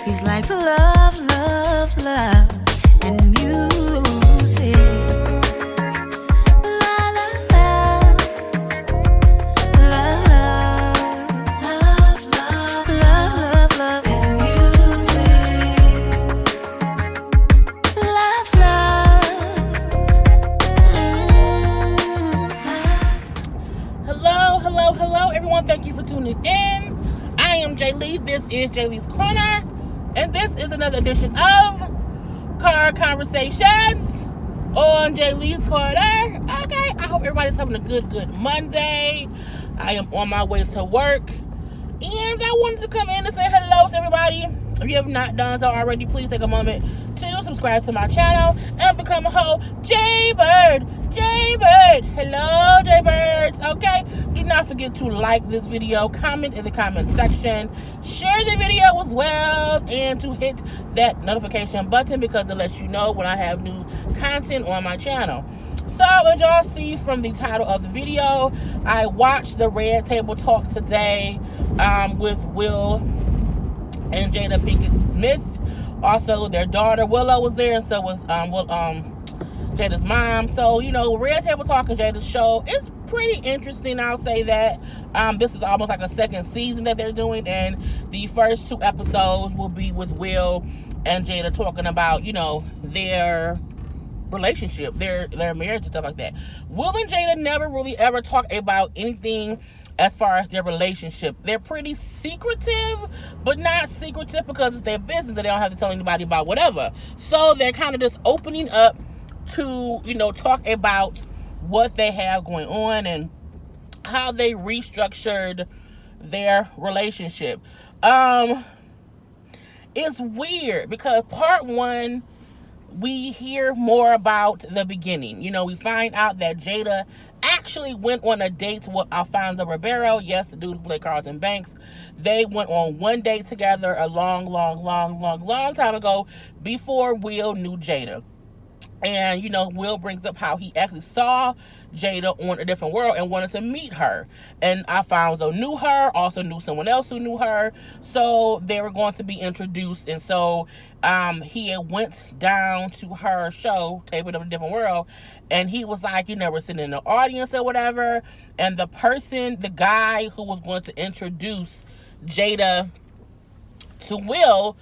He's like love, love, love, and music. La la la, love, love, love, love, love, and music. Love, love. Hello, everyone. Thank you for tuning in. I am Jay Lee. This is Jay Lee's Corner, and this is another edition of Car Conversations on Jay Lee's Corner. Okay, I hope everybody's having a good Monday. I am on my way to work, and I wanted to come in and say hello to everybody. If you have not done so already, please take a moment to subscribe to my channel and become a whole Jaybird. Hello, Jaybirds. Okay, do not forget to like this video, comment in the comment section, share the video as well, and to hit that notification button because it lets you know when I have new content on my channel. So, as y'all see from the title of the video, I watched the Red Table Talk today with Will and Jada Pickett Smith. Also, their daughter Willow was there, and so was Jada's mom. So, Red Table Talk and Jada's show is pretty interesting, I'll say that. This is almost like a second season that they're doing, and the first two episodes will be with Will and Jada talking about, their relationship, their marriage and stuff like that. Will and Jada never really ever talk about anything as far as their relationship. They're pretty secretive, but not secretive because it's their business and they don't have to tell anybody about whatever. So they're kind of just opening up to, talk about what they have going on and how they restructured their relationship. It's weird because part one, we hear more about the beginning. We find out that Jada actually went on a date with Alfonso Ribeiro. Yes, the dude who played Carlton Banks. They went on one date together a long time ago before Will knew Jada. And, Will brings up how he actually saw Jada on A Different World and wanted to meet her. And Alfonso knew her, also knew someone else who knew her. So they were going to be introduced. And so he had went down to her show, Table of A Different World. And he was like, we're sitting in the audience or whatever. And the guy who was going to introduce Jada to Will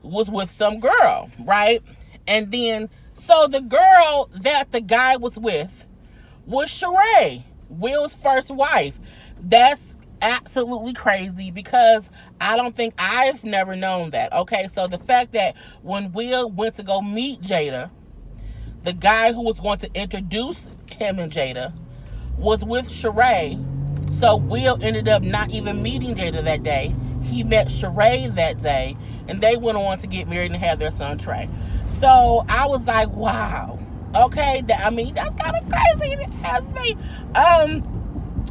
was with some girl, right? And then so the girl that the guy was with was Sheree, Will's first wife. That's absolutely crazy because I've never known that. Okay, so the fact that when Will went to go meet Jada, the guy who was going to introduce him and Jada was with Sheree. So Will ended up not even meeting Jada that day. He met Sheree that day, and they went on to get married and have their son Trey. So I was like, wow, okay, that's kind of crazy. It has me.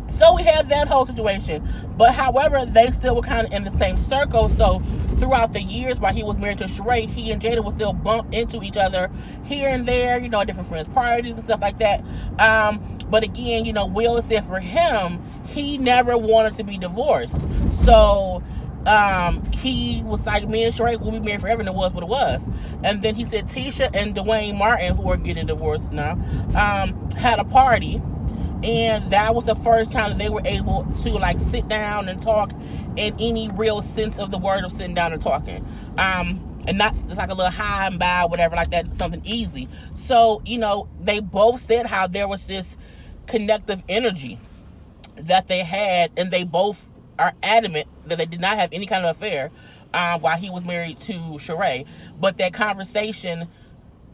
So we had that whole situation. But however, they still were kind of in the same circle. So throughout the years while he was married to Sheree, he and Jada would still bump into each other here and there, at different friends' parties and stuff like that. But again, Will said for him, he never wanted to be divorced. So he was like, me and Sheree will be married forever, and it was what it was. And then he said Tisha and Dwayne Martin, who are getting divorced now, had a party, and that was the first time that they were able to sit down and talk in any real sense of the word of sitting down and talking, and not just like a little hi and bye, whatever like that, something easy. So they both said how there was this connective energy that they had, and they both are adamant that they did not have any kind of affair while he was married to Sheree. But that conversation,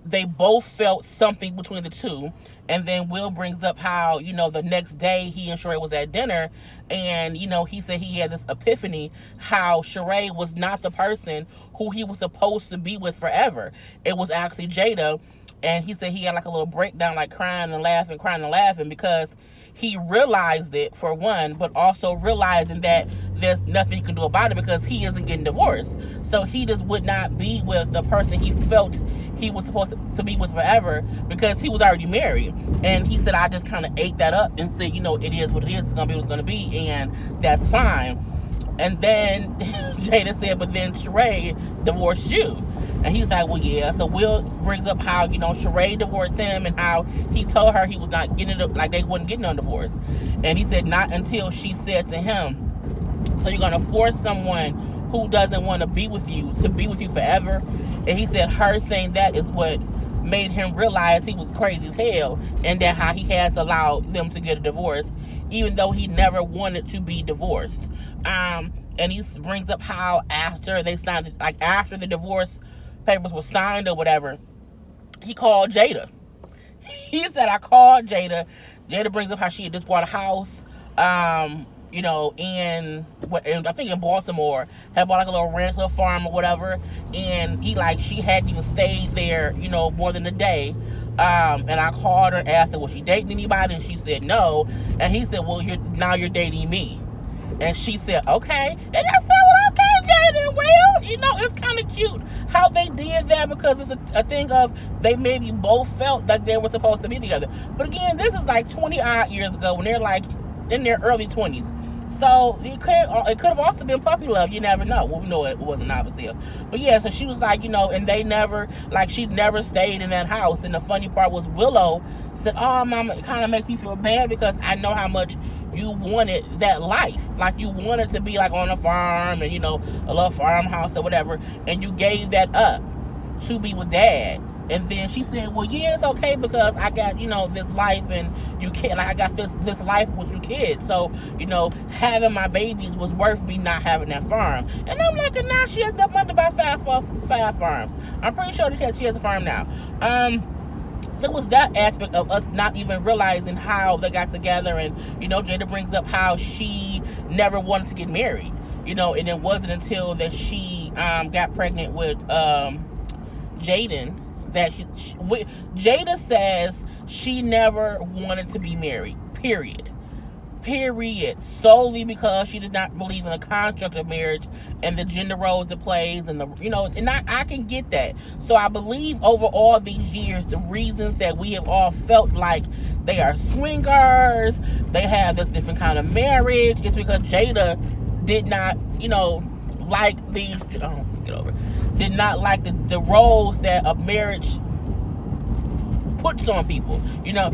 they both felt something between the two. And then Will brings up how, the next day he and Sheree was at dinner, and, he said he had this epiphany how Sheree was not the person who he was supposed to be with forever. It was actually Jada. And he said he had a little breakdown, crying and laughing because he realized it, for one, but also realizing that there's nothing he can do about it because he isn't getting divorced. So he just would not be with the person he felt he was supposed to be with forever because he was already married. And he said, I just kind of ate that up and said, it is what it is. It's going to be what it's going to be. And that's fine. And then Jada said, but then Sheree divorced you. And he's like, well, yeah. So Will brings up how, Sheree divorced him and how he told her he was not getting it, like they wasn't getting no divorce. And he said, not until she said to him, so you're going to force someone who doesn't want to be with you forever. And he said her saying that is what made him realize he was crazy as hell, and that how he has allowed them to get a divorce, even though he never wanted to be divorced. And he brings up how after they signed, like after the divorce papers were signed or whatever, he called Jada. He said, I called Jada. Jada brings up how she had just bought a house, in I think in Baltimore, had bought like a little ranch, little farm or whatever, and she hadn't even stayed there, more than a day. And I called her and asked her, was she dating anybody? And she said no. And he said, well, you're dating me. And she said, okay. And I said, well, okay, Jada, well, it's kind of cute how they did that, because it's a thing of they maybe both felt like they were supposed to be together. But again, this is like 20 odd years ago when they're like in their early 20s. So it could have also been puppy love. You never know. Well, we know it wasn't, obviously. But yeah, so she was like, and they never, she never stayed in that house. And the funny part was Willow said, oh, Mama, it kind of makes me feel bad because I know how much you wanted that life. Like you wanted to be like on a farm and, a little farmhouse or whatever. And you gave that up to be with Dad. And then she said, well, yeah, it's okay because I got, this life and you can't, I got this life with you kids. So, having my babies was worth me not having that farm. And I'm like, and now she has enough money to buy five farms. I'm pretty sure that she has a farm now. So it was that aspect of us not even realizing how they got together. And, Jada brings up how she never wanted to get married, and it wasn't until that she got pregnant with Jaden that Jada says she never wanted to be married, period, solely because she does not believe in the construct of marriage and the gender roles it plays, and and I can get that. So I believe over all these years, the reasons that we have all felt like they are swingers, they have this different kind of marriage, is because Jada did not, like these, did not like the roles that a marriage puts on people.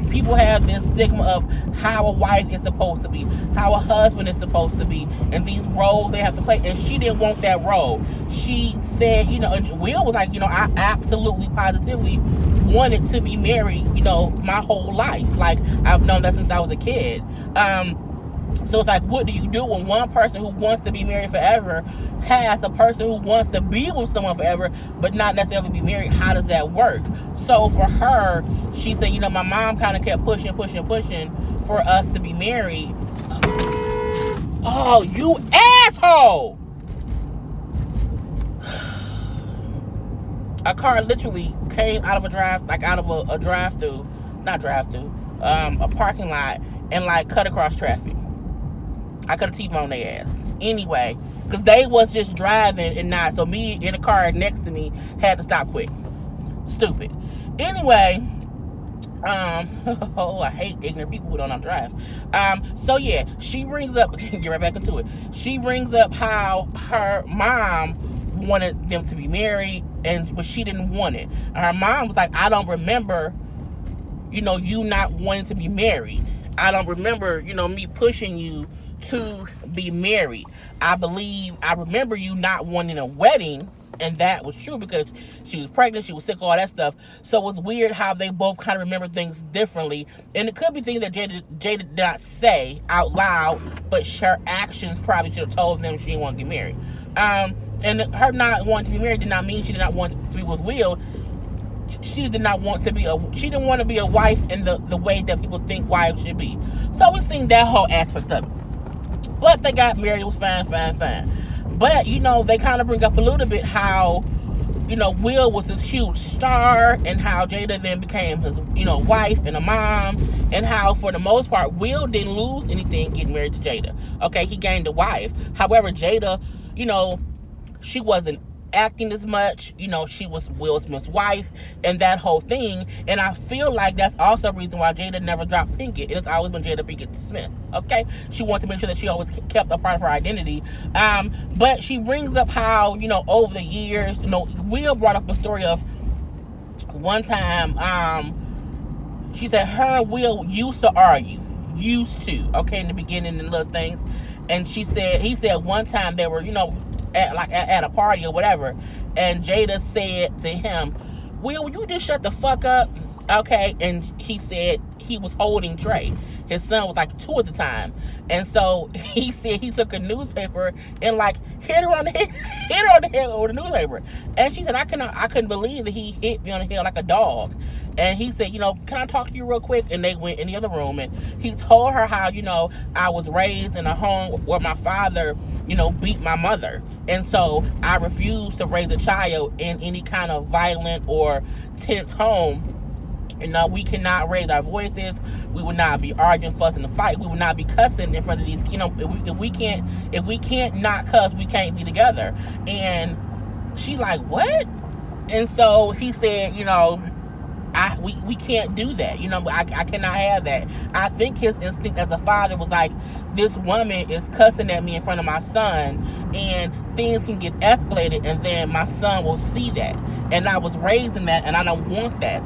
People have this stigma of how a wife is supposed to be, how a husband is supposed to be, and these roles they have to play. And she didn't want that role. She said, and Will was like, I absolutely, positively wanted to be married, my whole life. Like, I've known that since I was a kid. So it's like, what do you do when one person who wants to be married forever has a person who wants to be with someone forever, but not necessarily be married? How does that work? So for her, she said, my mom kind of kept pushing for us to be married. Oh, you asshole! A car literally came out of a parking lot and cut across traffic. I could have T-boned their ass. Anyway, because they was just driving and not. So me in the car next to me had to stop quick. Stupid. Anyway, I hate ignorant people who don't know how to drive. So yeah, she brings up, get right back into it. She brings up how her mom wanted them to be married, but she didn't want it. And her mom was like, I don't remember, you not wanting to be married. I don't remember, me pushing you to be married. I remember you not wanting a wedding, and that was true because she was pregnant, she was sick, all that stuff. So it's weird how they both kind of remember things differently. And it could be things that Jada did not say out loud, but her actions probably should have told them she didn't want to get married. And her not wanting to be married did not mean she did not want to be with Will. She didn't want to be a wife in the way that people think wives should be. So we've seen that whole aspect of it. But they got married, it was fine. But, they kind of bring up a little bit how, Will was this huge star, and how Jada then became his, wife and a mom, and how, for the most part, Will didn't lose anything getting married to Jada. Okay, he gained a wife. However, Jada, she wasn't acting as much. You know, she was Will Smith's wife and that whole thing. And I feel like that's also a reason why Jada never dropped Pickett. It's always been Jada Pinkett Smith. Okay, she wanted to make sure that she always kept a part of her identity. But she brings up how, you know, over the years, you know, Will brought up a story of one time, she said her and Will used to argue. Used to, okay, in the beginning and little things. And he said one time they were, you know, at a party or whatever, and Jada said to him, Will you just shut the fuck up? Okay, and he said he was holding Trey. His son was like 2 at the time. And so he said he took a newspaper and like hit her on the head with a newspaper. And she said, I couldn't believe that he hit me on the head like a dog. And he said, you know, can I talk to you real quick? And they went in the other room, and he told her how, you know, I was raised in a home where my father, you know, beat my mother. And so I refused to raise a child in any kind of violent or tense home. You know, we cannot raise our voices. We would not be arguing, fussing, and fight. We would not be cussing in front of these. You know, if we can't not cuss, we can't be together. And she like, what? And so he said, you know, we can't do that. You know, I cannot have that. I think his instinct as a father was like, this woman is cussing at me in front of my son, and things can get escalated, and then my son will see that. And I was raised in that, and I don't want that.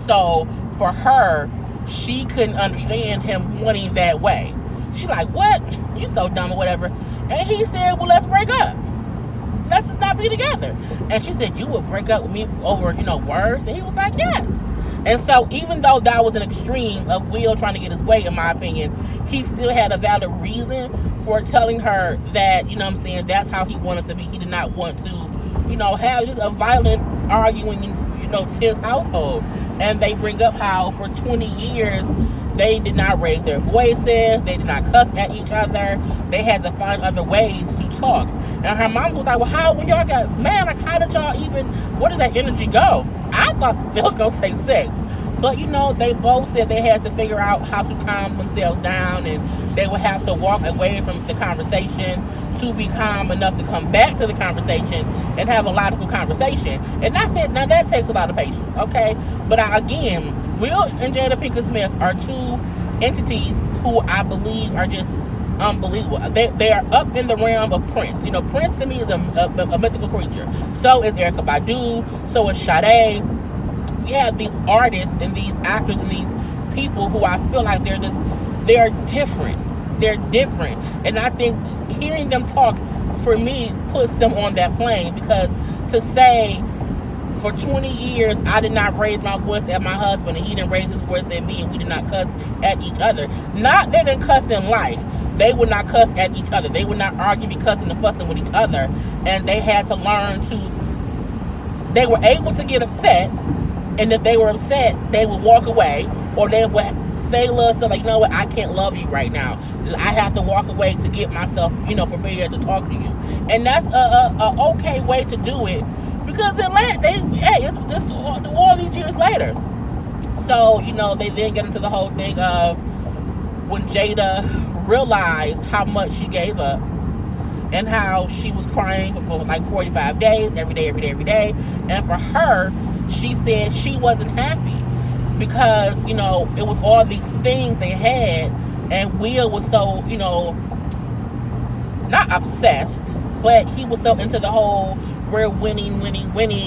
So for her, she couldn't understand him wanting that way. She like, what? You so dumb or whatever. And he said, well, let's break up. Let's not be together. And she said, you would break up with me over, you know, words? And he was like, yes. And so even though that was an extreme of Will trying to get his way, in my opinion, he still had a valid reason for telling her that, you know what I'm saying, that's how he wanted to be. He did not want to, you know, have just a violent arguing, you know, tense household. And they bring up how for 20 years they did not raise their voices, they did not cuss at each other, they had to find other ways to talk. And her mom was like, well, when y'all got mad, like, how did y'all even, where did that energy go? I thought they was gonna say sex. But, you know, they both said they had to figure out how to calm themselves down, and they would have to walk away from the conversation to be calm enough to come back to the conversation and have a logical conversation. And I said, now that takes a lot of patience, okay? But again, Will and Jada Pinkett Smith are two entities who I believe are just unbelievable. They are up in the realm of Prince. You know, Prince to me is a mythical creature. So is Erykah Badu. So is Sade. We have these artists and these actors and these people who I feel like they're different. They're different. And I think hearing them talk, for me, puts them on that plane. Because to say, for 20 years, I did not raise my voice at my husband, and he didn't raise his voice at me, and we did not cuss at each other. Not they didn't cuss in life. They would not cuss at each other. They would not argue, be cussing and fussing with each other. And they had to learn to, they were able to get upset. And if they were upset, they would walk away, or they would say little stuff like, you know what, I can't love you right now. I have to walk away to get myself, you know, prepared to talk to you. And that's a okay way to do it, because it's all these years later. So, you know, they then get into the whole thing of when Jada realized how much she gave up, and how she was crying for like 45 days, every day. And for her, she said she wasn't happy because, you know, it was all these things they had, and Will was so, you know, not obsessed, but he was so into the whole, we're winning.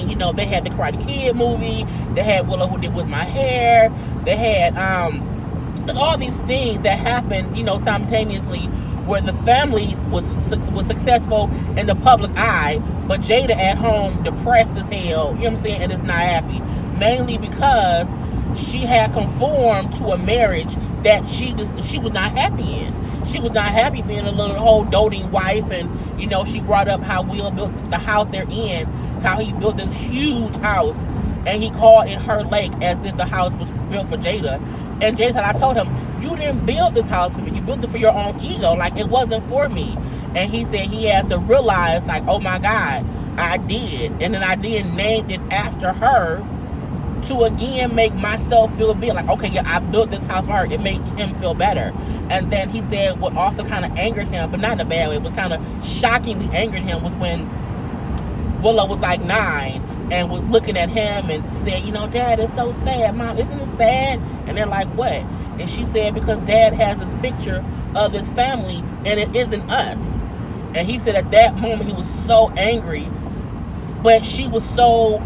You know, they had the Karate Kid movie, they had Willow Who Did With My Hair, they had, there's all these things that happened, you know, simultaneously, where the family was successful in the public eye, but Jada at home depressed as hell, you know what I'm saying, and is not happy, mainly because she had conformed to a marriage that she was not happy in. She was not happy being a little whole doting wife, and, you know, she brought up how Will built the house they're in, how he built this huge house, and he called it her lake as if the house was built for Jada. And Jada said, I told him, you didn't build this house for me. You built it for your own ego. Like, it wasn't for me. And he said he had to realize, like, oh my God, I did. And then I then named it after her to again make myself feel big. Like, okay, yeah, I built this house for her. It made him feel better. And then he said what also kind of angered him, but not in a bad way, it was kind of shockingly angered him, was when Willow was like 9 and was looking at him and said, Dad, it's so sad. Mom, isn't it sad? And they're like, what? And she said, because Dad has this picture of this family and it isn't us. And he said at that moment he was so angry, but she was so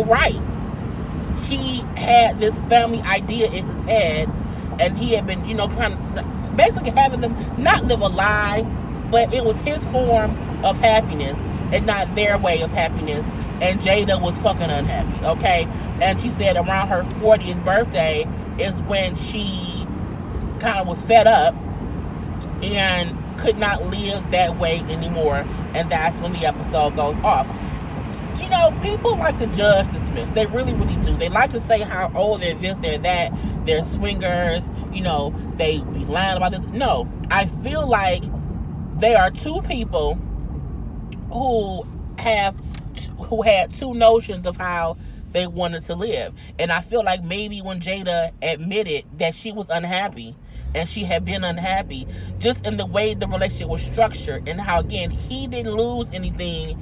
right. He had this family idea in his head, and he had been, trying to basically having them not live a lie, but it was his form of happiness and not their way of happiness. And Jada was fucking unhappy, okay? And she said around her 40th birthday is when she kind of was fed up and could not live that way anymore. And that's when the episode goes off. People like to judge the Smiths. They really, really do. They like to say how, they're this, they're that, they're swingers, they be lying about this. No, I feel like they are two people who had two notions of how they wanted to live. And I feel like maybe when Jada admitted that she was unhappy, and she had been unhappy, just in the way the relationship was structured, and how, again, he didn't lose anything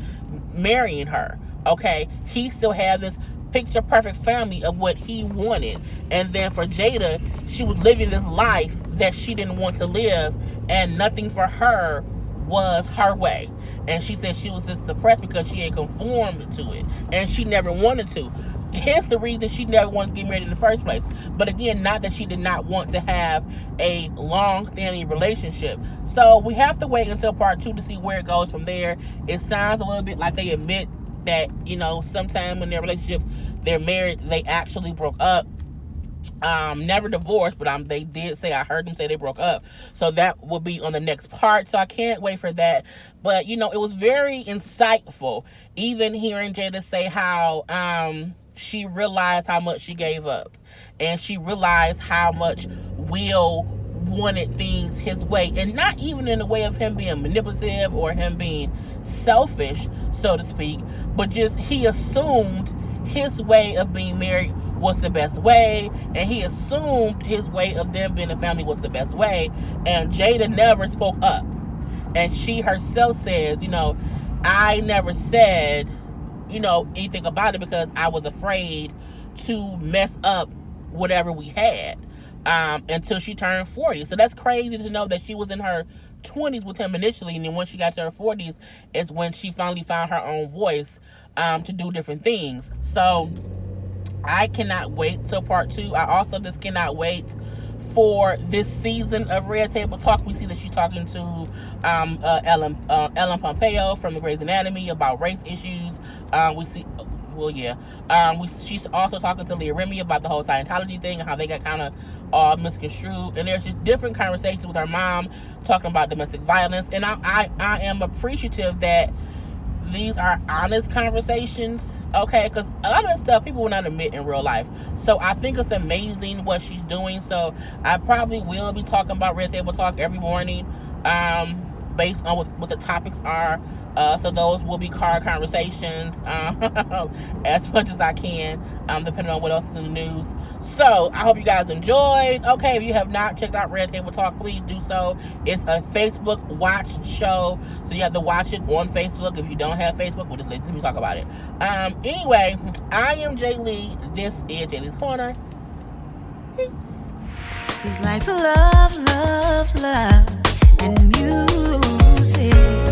marrying her, okay? He still had this picture perfect family of what he wanted. And then for Jada, she was living this life that she didn't want to live, and nothing for her was her way. And she said she was just depressed because she had conformed to it, and she never wanted to. Hence the reason she never wanted to get married in the first place. But again, not that she did not want to have a long-standing relationship. So we have to wait until part 2 to see where it goes from there. It sounds a little bit like they admit that, sometime in their relationship, they're married, they actually broke up. Never divorced, but they did say, I heard them say they broke up. So that will be on the next part. So I can't wait for that. But, it was very insightful, even hearing Jada say how, she realized how much she gave up, and she realized how much Will wanted things his way, and not even in the way of him being manipulative or him being selfish, so to speak, but just he assumed his way of being married was the best way, and he assumed his way of them being a family was the best way. And Jada never spoke up, and she herself says, I never said anything about it because I was afraid to mess up whatever we had until she turned 40. So that's crazy to know that she was in her 20s with him initially, and then when she got to her 40s is when she finally found her own voice to do different things. So I cannot wait till part 2. I also just cannot wait for this season of Red Table Talk. We see that she's talking to Ellen Pompeo from the Grey's Anatomy about race issues. She's also talking to Leah Remini about the whole Scientology thing and how they got kind of all misconstrued. And there's just different conversations with her mom talking about domestic violence. And I am appreciative that these are honest conversations, okay? Because a lot of this stuff people will not admit in real life. So I think it's amazing what she's doing. So I probably will be talking about Red Table Talk every morning, based on what the topics are. So those will be car conversations as much as I can, depending on what else is in the news. So I hope you guys enjoyed. Okay, if you have not checked out Red Table Talk, please do so. It's a Facebook watch show, so you have to watch it on Facebook. If you don't have Facebook, we'll just let me talk about it. Anyway, I am Jay Lee. This is Jay Lee's Corner. Peace. He's like love, love, love, and music.